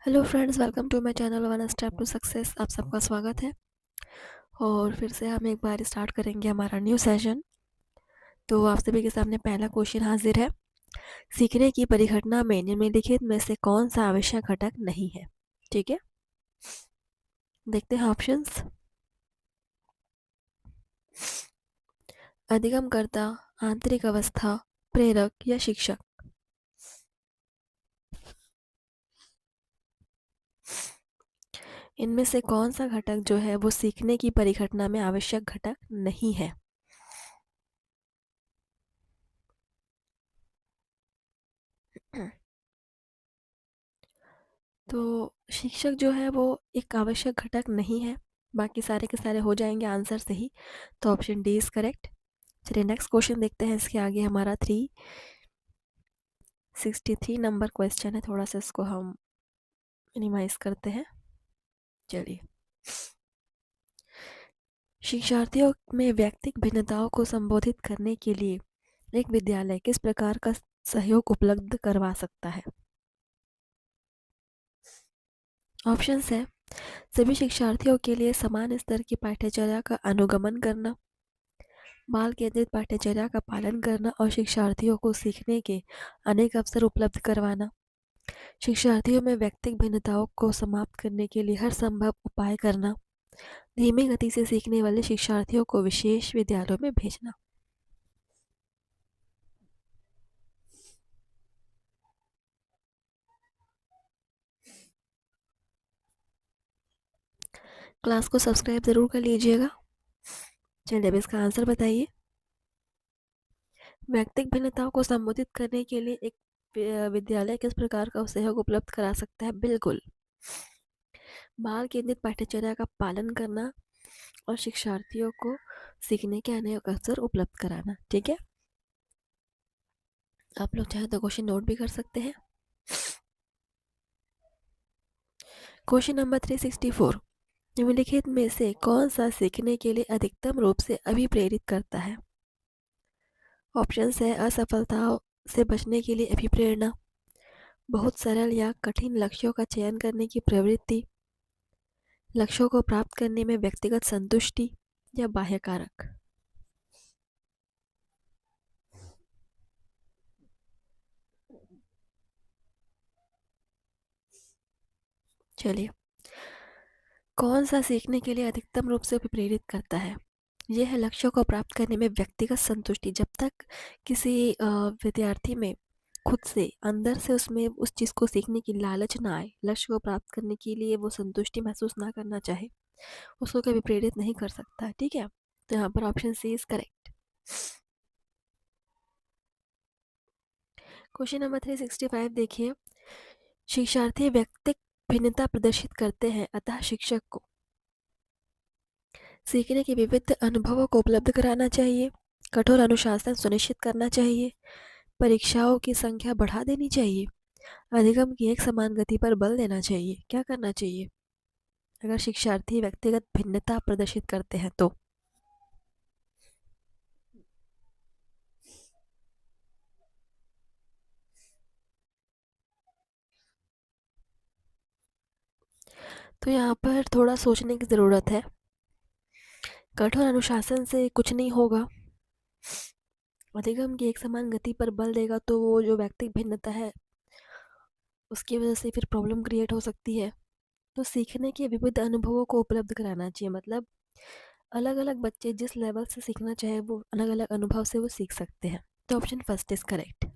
Hello friends, welcome to my channel one step to success. आप सबका स्वागत है और फिर से हम एक बार स्टार्ट करेंगे हमारा न्यू सेशन। तो आप सभी के सामने पहला क्वेश्चन हाजिर है। सीखने की परिघटना में निम्नलिखित में से कौन सा आवश्यक घटक नहीं है? ठीक है, देखते हैं ऑप्शंस। अधिगमकर्ता, आंतरिक अवस्था, प्रेरक या शिक्षक। इनमें से कौन सा घटक जो है वो सीखने की परिघटना में आवश्यक घटक नहीं है? तो शिक्षक जो है वो एक आवश्यक घटक नहीं है, बाकी सारे के सारे हो जाएंगे आंसर सही। तो ऑप्शन डी इज करेक्ट। चलिए नेक्स्ट क्वेश्चन देखते हैं। इसके आगे हमारा 363 नंबर क्वेश्चन है, थोड़ा सा इसको हम मिनिमाइज करते हैं। चलिए, शिक्षार्थियों में व्यक्तिगत भिन्नताओं को संबोधित करने के लिए एक विद्यालय किस प्रकार का सहयोग उपलब्ध करवा सकता है? ऑप्शंस है सभी शिक्षार्थियों के लिए समान स्तर की पाठ्यचर्या का अनुगमन करना, बाल केंद्रित पाठ्यचर्या का पालन करना और शिक्षार्थियों को सीखने के अनेक अवसर उपलब्ध करवाना, शिक्षार्थियों में व्यक्तिगत भिन्नताओं को समाप्त करने के लिए हर संभव उपाय करना, धीमी गति से सीखने वाले शिक्षार्थियों को विशेष विद्यालयों में भेजना। क्लास को सब्सक्राइब जरूर कर लीजिएगा। चलिए अब इसका आंसर बताइए। व्यक्तिगत भिन्नताओं को संबोधित करने के लिए एक विद्यालय किस प्रकार का सहयोग उपलब्ध करा सकता है? बिल्कुल, बाल केंद्रित पाठ्यचर्या का पालन करना और शिक्षार्थियों को सीखने के अनेक अवसर उपलब्ध कराना। ठीक है, आप लोग चाहे तो क्वेश्चन नोट भी कर सकते हैं। क्वेश्चन नंबर 364, निम्नलिखित में से कौन सा सीखने के लिए अधिकतम रूप से अभिप्रेरित करता है? ऑप्शंस है असफलताओं से बचने के लिए अभिप्रेरणा, बहुत सरल या कठिन लक्ष्यों का चयन करने की प्रवृत्ति, लक्ष्यों को प्राप्त करने में व्यक्तिगत संतुष्टि या बाह्य कारक। चलिए, कौन सा सीखने के लिए अधिकतम रूप से प्रेरित करता है? यह है लक्ष्यों को प्राप्त करने में व्यक्तिगत संतुष्टि। जब तक किसी विद्यार्थी में खुद से अंदर से उसमें उस चीज़ को सीखने की लालच ना आए, लक्ष्य को प्राप्त करने के लिए वो संतुष्टि महसूस ना करना चाहे, उसको कभी प्रेरित नहीं कर सकता। ठीक है, तो यहाँ पर option C is correct. Question number 365 देखिए। शिक्षार्थी व्यक्तिगत भिन्नता प्रदर्शित करते हैं, अतः शिक्षक को सीखने के विविध अनुभवों को उपलब्ध कराना चाहिए, कठोर अनुशासन सुनिश्चित करना चाहिए, परीक्षाओं की संख्या बढ़ा देनी चाहिए, अधिगम की एक समान गति पर बल देना चाहिए। क्या करना चाहिए अगर शिक्षार्थी व्यक्तिगत भिन्नता प्रदर्शित करते हैं तो यहाँ पर थोड़ा सोचने की ज़रूरत है। कठोर अनुशासन से कुछ नहीं होगा, अधिगम की एक समान गति पर बल देगा तो वो जो व्यक्तिगत भिन्नता है उसकी वजह से फिर प्रॉब्लम क्रिएट हो सकती है। तो सीखने के विविध अनुभवों को उपलब्ध कराना चाहिए, मतलब अलग अलग बच्चे जिस लेवल से सीखना चाहे वो अलग अलग अनुभव से वो सीख सकते हैं। तो option first is correct.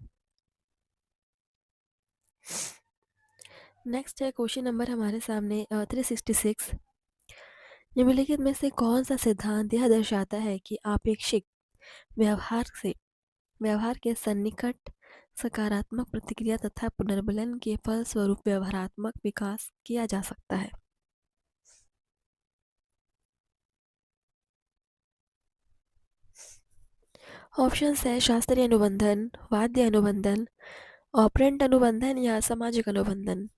Next है क्वेश्चन नंबर हमारे सामने 366। निम्नलिखित में से कौन सा सिद्धांत यह दर्शाता है कि आपेक्षिक व्यवहार के सन्निकट सकारात्मक प्रतिक्रिया तथा पुनर्बलन के फलस्वरूप व्यवहारात्मक विकास किया जा सकता है? ऑप्शंस है शास्त्रीय अनुबंधन, वाद्य अनुबंधन, ऑपरेंट अनुबंधन या सामाजिक अनुबंधन।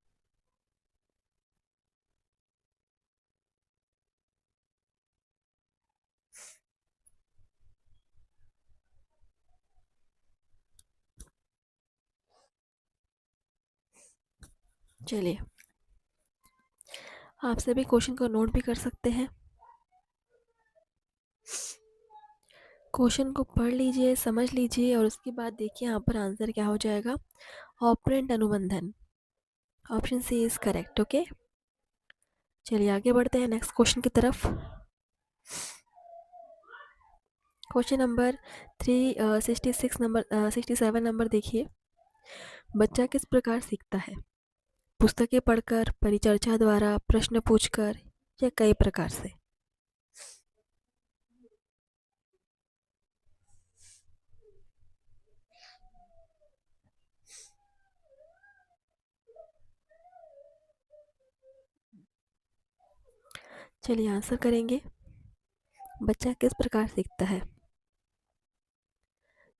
चलिए, आप सभी क्वेश्चन को नोट भी कर सकते हैं। क्वेश्चन को पढ़ लीजिए, समझ लीजिए और उसके बाद देखिए यहाँ पर आंसर क्या हो जाएगा। ऑपरेंट अनुबंधन, option C is correct. Okay, चलिए आगे बढ़ते हैं नेक्स्ट क्वेश्चन की तरफ। क्वेश्चन नंबर 67 नंबर देखिए। बच्चा किस प्रकार सीखता है? पुस्तकें पढ़कर, परिचर्चा द्वारा, प्रश्न पूछकर या कई प्रकार से? चलिए आंसर करेंगे। बच्चा किस प्रकार सीखता है?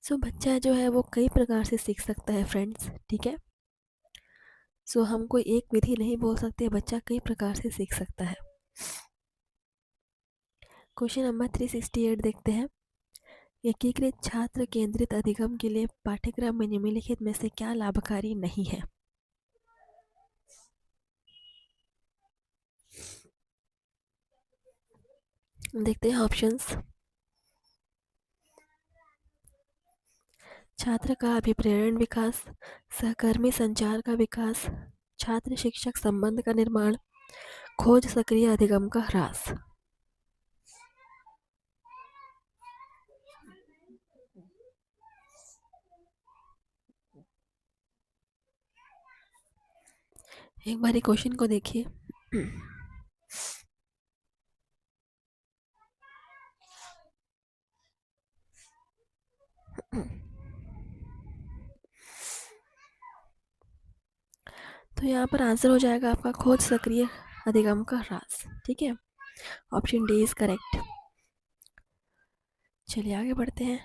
बच्चा जो है वो कई प्रकार से सीख सकता है फ्रेंड्स, ठीक है। हम कोई एक विधि नहीं बोल सकते, बच्चा कई प्रकार से सीख सकता है। क्वेश्चन नंबर 368 देखते हैं। एकीकृत छात्र केंद्रित अधिगम के लिए पाठ्यक्रम में निम्नलिखित में से क्या लाभकारी नहीं है? देखते हैं ऑप्शंस। छात्र का अभिप्रेरण विकास, सहकर्मी संचार का विकास, छात्र शिक्षक संबंध का निर्माण, खोज सक्रिय अधिगम का ह्रास। एक बार क्वेश्चन को देखिए। तो यहाँ पर आंसर हो जाएगा आपका खोज सक्रिय अधिगम का ह्रास, ठीक है। Option D is correct. चलिए आगे बढ़ते हैं।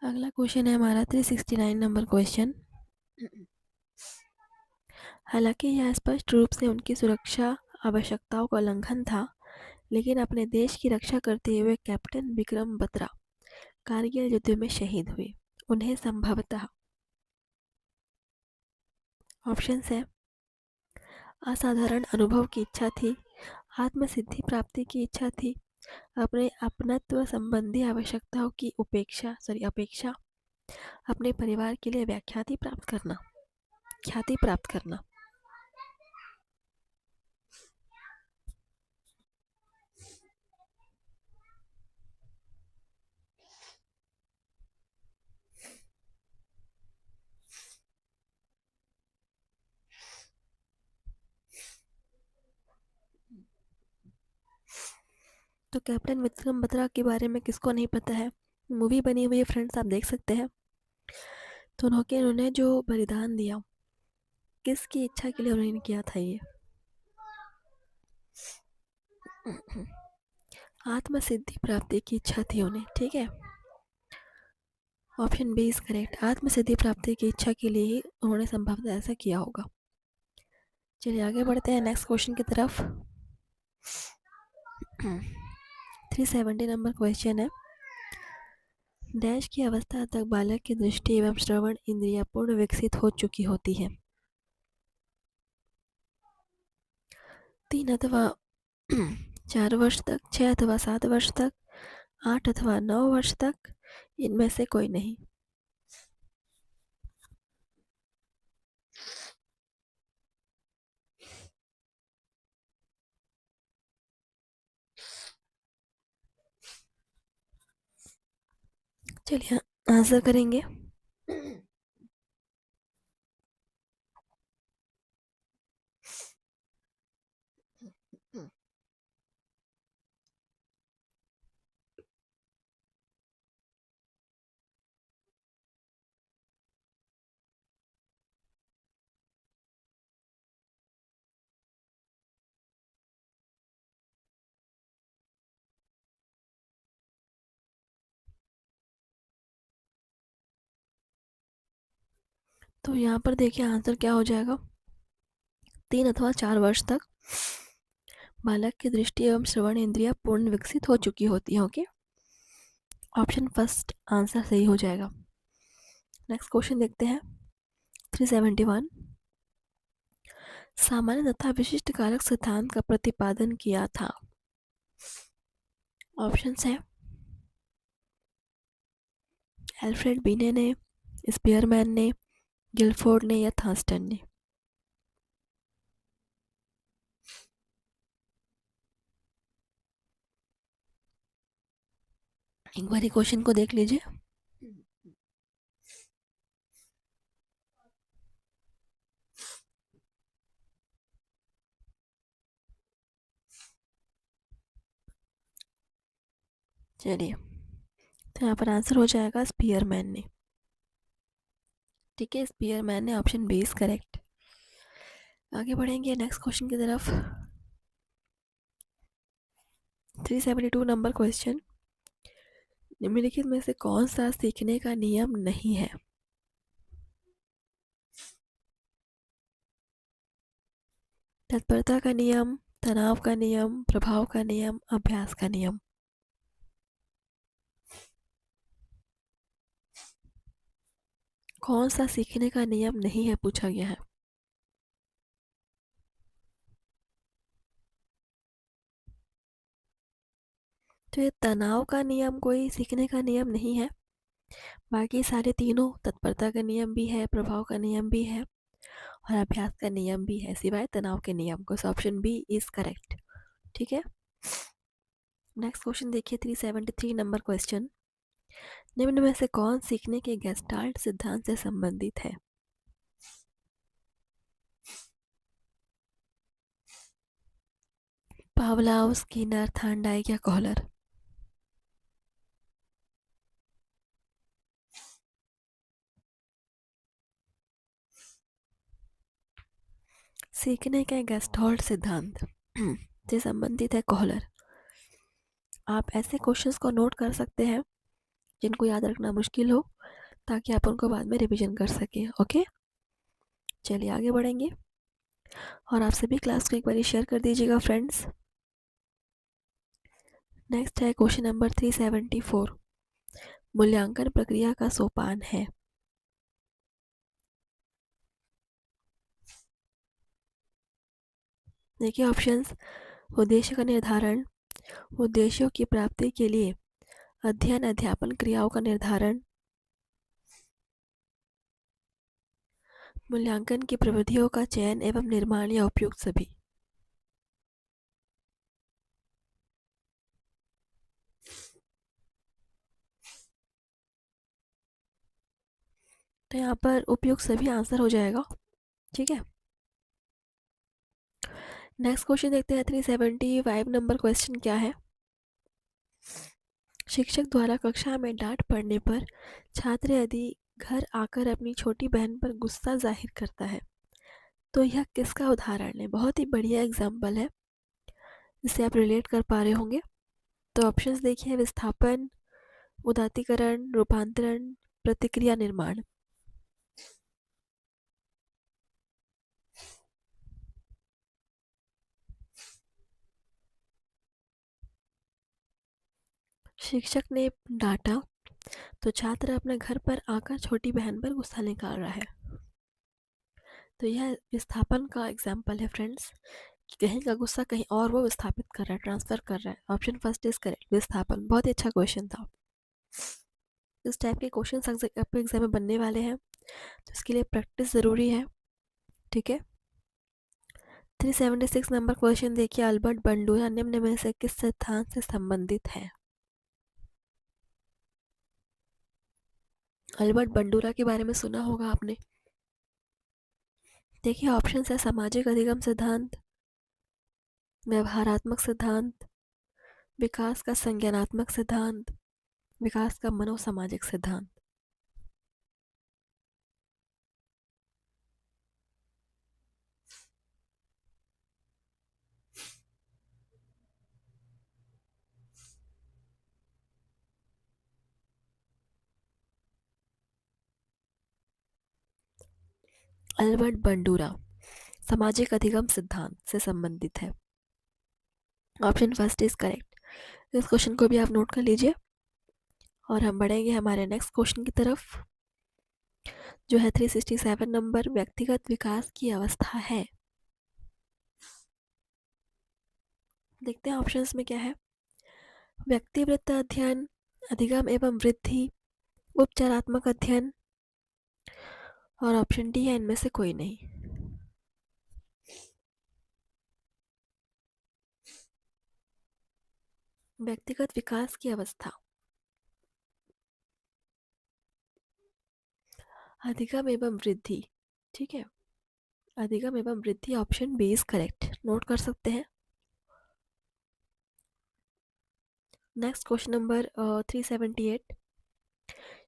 अगला क्वेश्चन है हमारा 369 नंबर क्वेश्चन। हालांकि यह स्पष्ट रूप से उनकी सुरक्षा आवश्यकताओं का उल्लंघन था, लेकिन अपने देश की रक्षा करते हुए कैप्टन विक्रम बत्रा कारगिल युद्ध में शहीद हुए। उन्हें संभवतः ऑप्शन है असाधारण अनुभव की इच्छा थी, आत्मसिद्धि प्राप्ति की इच्छा थी, अपने अपनत्व संबंधी आवश्यकताओं की अपेक्षा, अपने परिवार के लिए ख्याति प्राप्त करना। तो कैप्टन विक्रम बत्रा के बारे में किसको नहीं पता है, मूवी बनी हुई है फ्रेंड्स, आप देख सकते हैं। तो उन्होंने जो बलिदान दिया, किसकी इच्छा के लिए उन्होंने किया था ये? आत्मसिद्धि प्राप्ति की इच्छा थी उन्हें, ठीक है। Option B is correct. आत्मसिद्धि प्राप्ति की इच्छा के लिए ही उन्होंने संभवतः ऐसा किया होगा। चलिए आगे बढ़ते हैं नेक्स्ट क्वेश्चन की तरफ। 370 नंबर क्वेश्चन है। डैश की अवस्था तक बालक की दृष्टि एवं श्रवण इंद्रियां पूर्ण विकसित हो चुकी होती है? 3 अथवा 4 वर्ष तक, 6 अथवा 7 वर्ष तक, 8 अथवा 9 वर्ष तक, इनमें से कोई नहीं। चलिए आंसर करेंगे। तो यहाँ पर देखिए आंसर क्या हो जाएगा। 3 अथवा 4 वर्ष तक बालक की दृष्टि एवं श्रवण इंद्रियां पूर्ण विकसित हो चुकी होती है। ओके, ऑप्शन फर्स्ट आंसर सही हो जाएगा। नेक्स्ट क्वेश्चन देखते हैं। 371 सामान्य तथा विशिष्ट कारक सिद्धांत का प्रतिपादन किया था। ऑप्शंस है एल्फ्रेड बीने ने, स्पीयरमैन ने, गिलफोर्ड ने या थॉर्स्टन ने। एक बार क्वेश्चन को देख लीजिए। चलिए, तो यहाँ पर आंसर हो जाएगा स्पीयरमैन ने। ठीक है, स्पीयरमैन ने, ऑप्शन बी इज करेक्ट। आगे बढ़ेंगे नेक्स्ट क्वेश्चन की तरफ। 372 नंबर क्वेश्चन, निम्नलिखित में से कौन सा सीखने का नियम नहीं है? तत्परता का नियम, तनाव का नियम, प्रभाव का नियम, अभ्यास का नियम। कौन सा सीखने का नियम नहीं है पूछा गया है। तो ये तनाव का नियम कोई सीखने का नियम नहीं है। बाकी सारे तीनों, तत्परता का नियम भी है, प्रभाव का नियम भी है और अभ्यास का नियम भी है, सिवाय तनाव के नियम को। Option B is correct. ठीक है, नेक्स्ट क्वेश्चन देखिए। 373 नंबर क्वेश्चन, निम्न में से कौन सीखने के गेस्टाल्ट सिद्धांत से संबंधित है? पावलोव, स्किनर, थॉर्नडाइक या कॉलर। सीखने के गेस्टाल्ट सिद्धांत से संबंधित है कॉलर। आप ऐसे क्वेश्चंस को नोट कर सकते हैं जिनको याद रखना मुश्किल हो, ताकि आप उनको बाद में रिवीजन कर सकें। ओके, चलिए आगे बढ़ेंगे और आप सभी क्लास को एक बार शेयर कर दीजिएगा फ्रेंड्स। नेक्स्ट है क्वेश्चन नंबर 374, मूल्यांकन प्रक्रिया का सोपान है। देखिए ऑप्शंस, उद्देश्य का निर्धारण, उद्देश्यों की प्राप्ति के लिए अध्ययन अध्यापन क्रियाओं का निर्धारण, मूल्यांकन की प्रविधियों का चयन एवं निर्माण या उपयुक्त सभी। तो यहाँ पर उपयुक्त सभी आंसर हो जाएगा। ठीक है, नेक्स्ट क्वेश्चन देखते हैं। 375 नंबर क्वेश्चन क्या है? शिक्षक द्वारा कक्षा में डांट पड़ने पर छात्र यदि घर आकर अपनी छोटी बहन पर गुस्सा जाहिर करता है तो यह किसका उदाहरण है? बहुत ही बढ़िया एग्जाम्पल है, जिससे आप रिलेट कर पा रहे होंगे। तो ऑप्शंस देखिए, विस्थापन, उदात्तीकरण, रूपांतरण, प्रतिक्रिया निर्माण। शिक्षक ने डांटा तो छात्र अपने घर पर आकर छोटी बहन पर गुस्सा निकाल रहा है। तो यह विस्थापन का एग्जाम्पल है फ्रेंड्स, कि कहीं का गुस्सा कहीं और वो विस्थापित कर रहा है, ट्रांसफर कर रहा है। ऑप्शन फर्स्ट इज करेक्ट, विस्थापन। बहुत ही अच्छा क्वेश्चन था। इस टाइप के क्वेश्चन आपके एग्जाम में बनने वाले हैं, तो इसके लिए प्रैक्टिस ज़रूरी है। ठीक है, 376 नंबर क्वेश्चन देखिए, अल्बर्ट बंडूरा निम्न में से किस सिद्धांत से संबंधित है? अल्बर्ट बंडूरा के बारे में सुना होगा आपने। देखिए ऑप्शन है, सामाजिक अधिगम सिद्धांत, व्यवहारात्मक सिद्धांत, विकास का संज्ञानात्मक सिद्धांत, विकास का मनोसामाजिक सिद्धांत। अल्बर्ट बंडूरा सामाजिक अधिगम सिद्धांत से संबंधित है। Option first is correct. इस क्वेश्चन को भी आप नोट कर लीजिए और हम बढ़ेंगे हमारे नेक्स्ट क्वेश्चन की तरफ। जो है 367 नंबर, व्यक्तिगत विकास की अवस्था है। देखते हैं ऑप्शंस में क्या है। व्यक्तिवृत्त अध्ययन, अधिगम एवं वृद्धि, उपचारात्मक अध्ययन, और ऑप्शन डी है इनमें से कोई नहीं। व्यक्तिगत विकास की अवस्था, अधिगम एवं वृद्धि। ठीक है, अधिगम एवं वृद्धि, option B is correct, note कर सकते हैं। नेक्स्ट क्वेश्चन नंबर 378,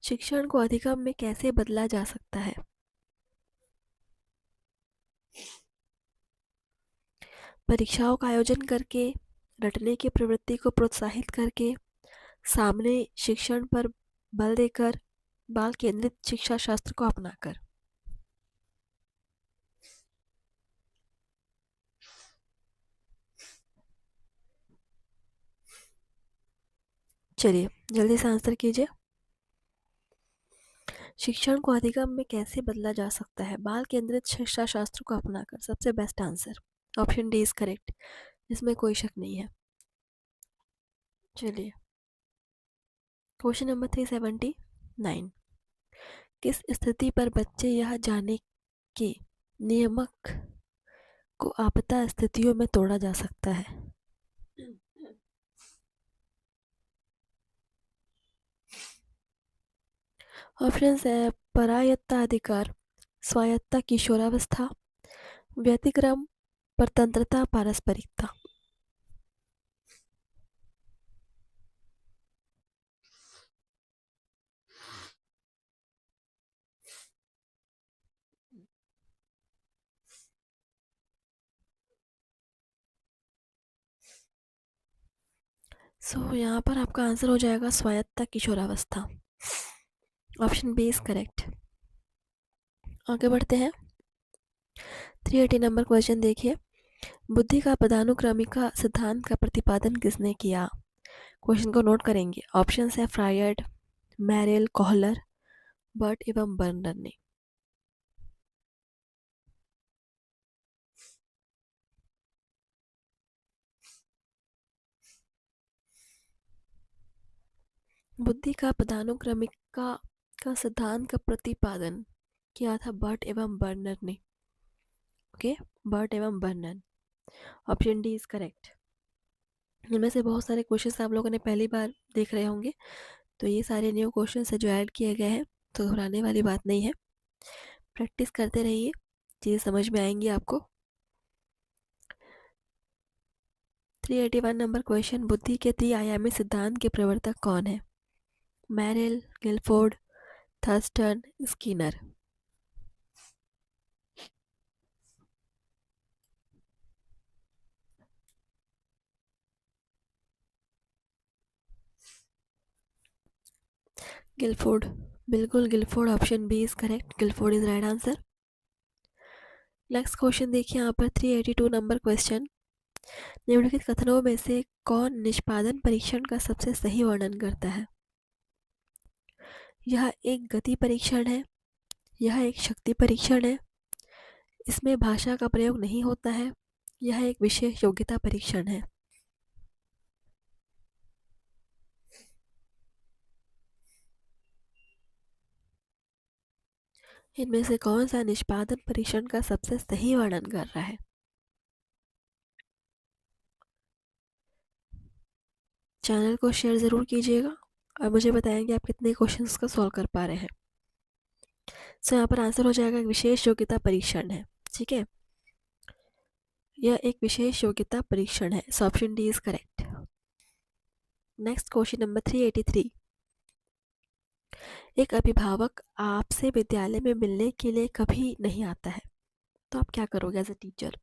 शिक्षण को अधिगम में कैसे बदला जा सकता है। परीक्षाओं का आयोजन करके, रटने की प्रवृत्ति को प्रोत्साहित करके, सामने शिक्षण पर बल देकर, बाल केंद्रित शिक्षा शास्त्र को अपनाकर। चलिए जल्दी से आंसर कीजिए। शिक्षण को अधिगम में कैसे बदला जा सकता है, बाल केंद्रित शिक्षा शास्त्र को अपनाकर, सबसे best answer option D is correct, इसमें कोई शक नहीं है। चलिए क्वेश्चन नंबर 379, किस स्थिति पर बच्चे यह जाने के नियमक को आपदा स्थितियों में तोड़ा जा सकता है। ऑप्शन है परायत्ता अधिकार, स्वायत्ता किशोरावस्था, व्यतिक्रम, परतंत्रता, पारस्परिकता। यहाँ पर आपका आंसर हो जाएगा स्वायत्ता किशोरावस्था, ऑप्शन बी इज करेक्ट। आगे बढ़ते हैं। 380 नंबर क्वेश्चन देखिए, बुद्धि का पदानुक्रमिका सिद्धांत का प्रतिपादन किसने किया। क्वेश्चन को नोट करेंगे। ऑप्शन है फ्रायड, मैरेल, कोहलर, बर्ट एवं बर्नर ने। बुद्धि का पदानुक्रमिका का सिद्धांत का प्रतिपादन किया था बर्ट एवं बर्नर ने। ओके, बर्ट एवं burner, option D is correct. इनमें से बहुत सारे क्वेश्चंस आप लोगों ने पहली बार देख रहे होंगे, तो ये सारे न्यू क्वेश्चंस है जो ऐड किए गए हैं, तो घबराने वाली बात नहीं है। प्रैक्टिस करते रहिए, चीज़ें समझ में आएंगी आपको। 381 नंबर क्वेश्चन, बुद्धि के त्रिआयामी सिद्धांत के प्रवर्तक कौन है। Merrill, Guilford, Thurstone, Skinner. Guilford, बिल्कुल Guilford, option B is correct, Guilford is right answer. Next question देखिए यहाँ पर 382 नंबर क्वेश्चन, निम्नलिखित कथनों में से कौन निष्पादन परीक्षण का सबसे सही वर्णन करता है। यह एक गति परीक्षण है, यह एक शक्ति परीक्षण है, इसमें भाषा का प्रयोग नहीं होता है, यह एक विशेष योग्यता परीक्षण है। इनमें से कौन सा निष्पादन परीक्षण का सबसे सही वर्णन कर रहा है। चैनल को शेयर ज़रूर कीजिएगा और मुझे बताएं कि आप कितने क्वेश्चंस का सॉल्व कर पा रहे हैं। यहाँ पर आंसर हो जाएगा विशेष योग्यता परीक्षण है। ठीक है, यह एक विशेष योग्यता परीक्षण है, so option D is correct. Next question number 383, एक अभिभावक आपसे विद्यालय में मिलने के लिए कभी नहीं आता है, तो आप क्या करोगे एज अ टीचर।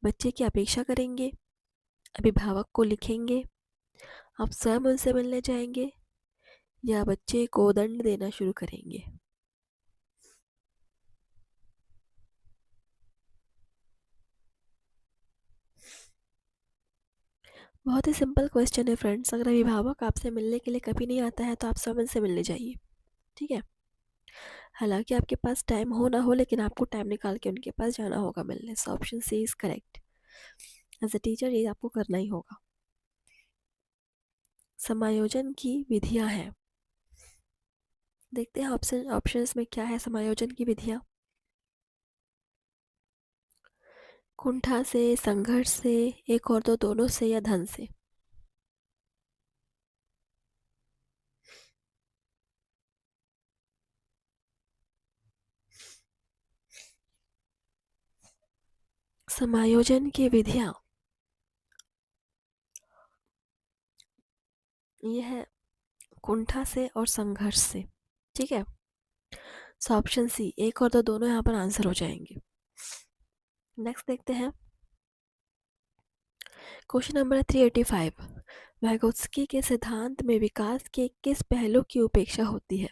बच्चे की अपेक्षा करेंगे, अभिभावक को लिखेंगे, आप स्वयं उनसे मिलने जाएंगे, या बच्चे को दंड देना शुरू करेंगे। बहुत ही सिंपल क्वेश्चन है फ्रेंड्स, अगर अभिभावक आपसे मिलने के लिए कभी नहीं आता है तो आप स्वयं से मिलने जाइए। ठीक है, हालांकि आपके पास टाइम हो ना हो, लेकिन आपको टाइम निकाल के उनके पास जाना होगा मिलने। So option C is correct. As a teacher ये आपको करना ही होगा। समायोजन की विधियां हैं। देखते हैं ऑप्शंस में क्या है समायोजन की विधियां। कुंठा से, संघर्ष से, एक और दो, दोनों से, या धन से। समायोजन की विधियां ये है कुंठा से और संघर्ष से। ठीक है। सो ऑप्शन सी, एक और दो, दोनों यहाँ पर आंसर हो जाएंगे। नेक्स्ट देखते हैं क्वेश्चन नंबर 385। वैगोत्स्की के सिद्धांत में विकास के किस पहलू की उपेक्षा होती है?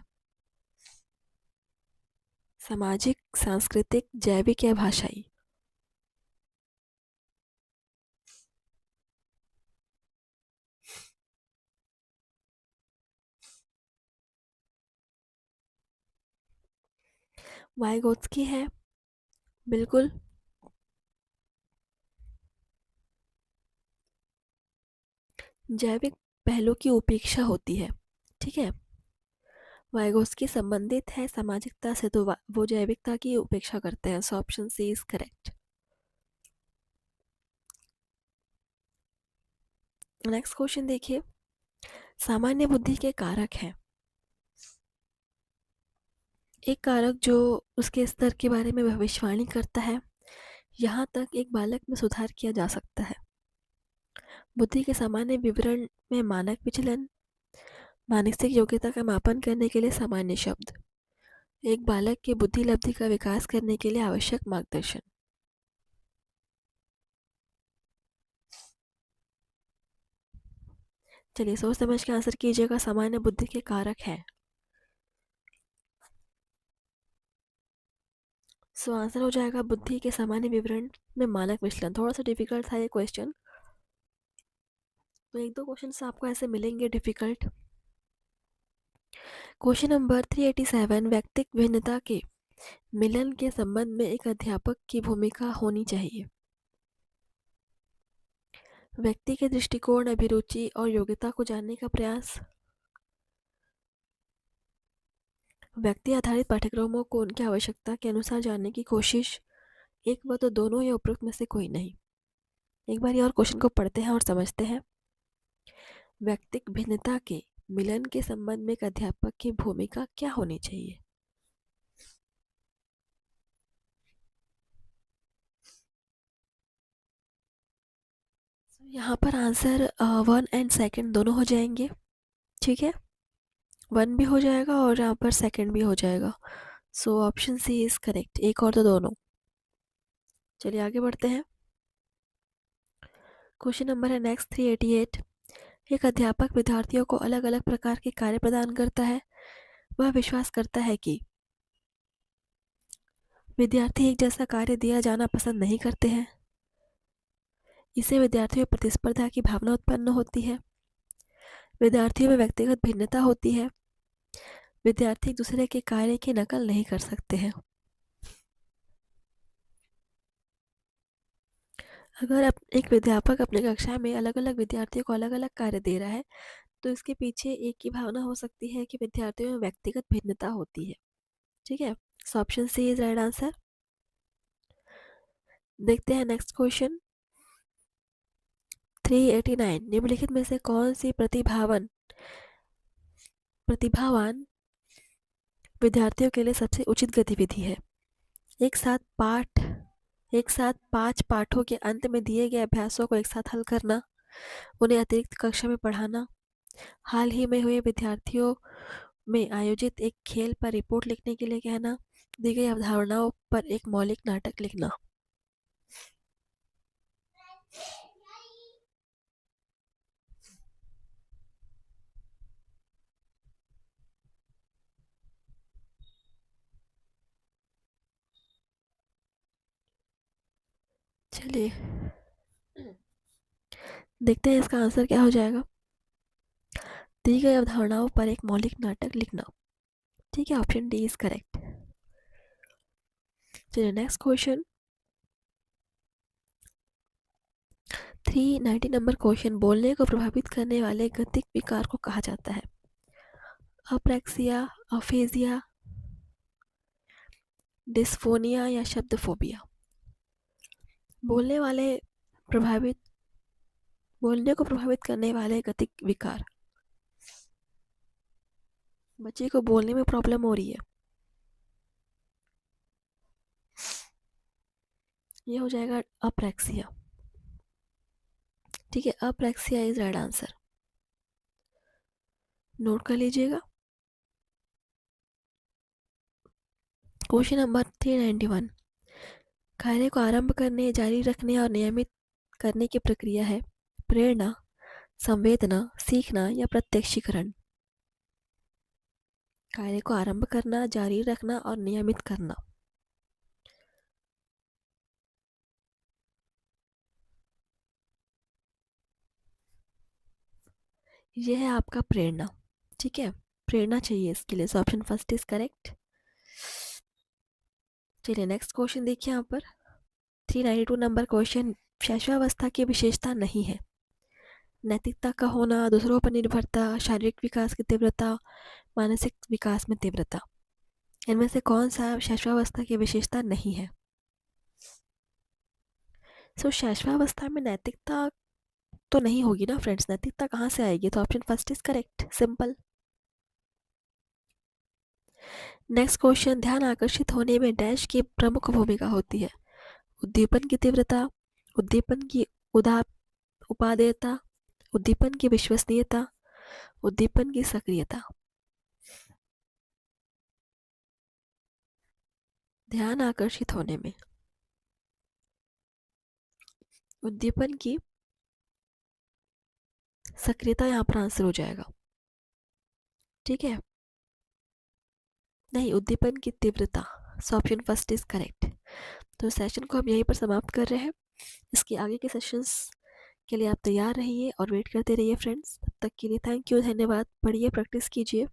सामाजिक, सांस्कृतिक, जैविक या भाषाई। वाइगोत्स्की है बिल्कुल। जैविक पहलू की उपेक्षा होती है। ठीक है। वाइगोत्स्की संबंधित है सामाजिकता से, तो वो जैविकता की उपेक्षा करते हैं। So option C is correct. Next question देखिए। सामान्य बुद्धि के कारक हैं। एक कारक जो उसके स्तर के बारे में भविष्यवाणी करता है। यहाँ तक एक बालक में सुधार किया जा सकता है। बुद्धि के सामान्य विवरण में मानक विचलन, मानसिक योग्यता का मापन करने के लिए सामान्य शब्द, एक बालक की बुद्धि लब्धि का विकास करने के लिए आवश्यक मार्गदर्शन। चलिए सोच समझ के आंसर कीजिएगा। सामान्य बुद्धि के कारक हैं। सो आंसर हो जाएगा बुद्धि के सामान्य विवरण में मानक विचलन। थोड़ा सा डिफिकल्ट था ये क्वेश्चन, तो एक दो क्वेश्चन आपको ऐसे मिलेंगे डिफिकल्ट। Question number 387। व्यक्तिक भिन्नता के मिलन के संबंध में एक अध्यापक की भूमिका होनी चाहिए। व्यक्ति के दृष्टिकोण, अभिरुचि और योग्यता को जानने का प्रयास, व्यक्ति आधारित पाठ्यक्रमों को उनकी आवश्यकता के अनुसार जानने की कोशिश, एक व तो दोनों या उपरोक्त में से कोई नहीं। एक बार और क्वेश्चन को पढ़ते हैं और समझते हैं। व्यक्तिक भिन्नता के मिलन के संबंध में एक अध्यापक की भूमिका क्या होनी चाहिए? यहाँ पर आंसर 1 एंड सेकंड दोनों हो जाएंगे। ठीक है। 1 भी हो जाएगा और यहाँ पर सेकंड भी हो जाएगा। So option C is correct, एक और तो दोनों। चलिए आगे बढ़ते हैं। क्वेश्चन नंबर है नेक्स्ट 388। एक अध्यापक विद्यार्थियों को अलग अलग प्रकार के कार्य प्रदान करता है। वह विश्वास करता है कि विद्यार्थी एक जैसा कार्य दिया जाना पसंद नहीं करते हैं। इससे विद्यार्थियों में प्रतिस्पर्धा की भावना उत्पन्न होती है। विद्यार्थियों में व्यक्तिगत भिन्नता होती है। विद्यार्थी एक दूसरे के कार्य की नकल नहीं कर सकते हैं। अगर एक विद्यापक अपने कक्षा में अलग अलग विद्यार्थियों को अलग अलग कार्य दे रहा है, तो इसके पीछे एक ही भावना हो सकती है कि विद्यार्थियों में व्यक्तिगत भिन्नता होती है। ठीक है। So option C is right answer. देखते हैं नेक्स्ट क्वेश्चन 389। निम्नलिखित में से कौन सी प्रतिभावान विद्यार्थियों के लिए सबसे उचित गतिविधि है? एक साथ पाठ एक साथ 5 पाठों के अंत में दिए गए अभ्यासों को एक साथ हल करना, उन्हें अतिरिक्त कक्षा में पढ़ाना, हाल ही में हुए विद्यार्थियों में आयोजित एक खेल पर रिपोर्ट लिखने के लिए कहना, दी गई अवधारणाओं पर एक मौलिक नाटक लिखना। चलिए देखते हैं इसका आंसर क्या हो जाएगा। दी गई अवधारणाओं पर एक मौलिक नाटक लिखना। ठीक है, ऑप्शन डी इज करेक्ट। चलिए नेक्स्ट क्वेश्चन 390 नंबर क्वेश्चन। बोलने को प्रभावित करने वाले गतिक विकार को कहा जाता है? अप्रैक्सिया, अफेजिया, डिस्फोनिया या शब्द फोबिया? प्रभावित बोलने को प्रभावित करने वाले गतिक विकार। बच्चे को बोलने में प्रॉब्लम हो रही है, ये हो जाएगा अप्रैक्सिया। ठीक है, अप्रैक्सिया इज राइट आंसर, नोट कर लीजिएगा। Question number 391। कार्य को आरंभ करने, जारी रखने और नियमित करने की प्रक्रिया है प्रेरणा, संवेदना, सीखना या प्रत्यक्षीकरण? कार्य को आरंभ करना, जारी रखना और नियमित करना। यह है आपका प्रेरणा। ठीक है, प्रेरणा चाहिए इसके लिए, so option first is correct. चलिए नेक्स्ट क्वेश्चन देखिए यहाँ पर 392 नंबर क्वेश्चन। शैशवावस्था की विशेषता नहीं है? नैतिकता का होना, दूसरों पर निर्भरता, शारीरिक विकास की तीव्रता, मानसिक विकास में तीव्रता। इनमें से कौन सा शैशवावस्था की विशेषता नहीं है? सो शैशवावस्था में नैतिकता तो नहीं होगी ना फ्रेंड्स, नैतिकता कहाँ से आएगी? तो option first is correct, simple. Next question, ध्यान आकर्षित होने में डैश की प्रमुख भूमिका होती है? उद्दीपन की तीव्रता, उद्दीपन की उपादेयता, उद्दीपन की विश्वसनीयता, उद्दीपन की सक्रियता। ध्यान आकर्षित होने में उद्दीपन की सक्रियता यहाँ पर आंसर हो जाएगा। ठीक है, नहीं, उद्दीपन की तीव्रता, so option first is correct. तो सेशन को हम यहीं पर समाप्त कर रहे हैं। इसके आगे के सेशंस के लिए आप तैयार रहिए और वेट करते रहिए फ्रेंड्स। तब तक के लिए थैंक यू, धन्यवाद। पढ़िए, प्रैक्टिस कीजिए।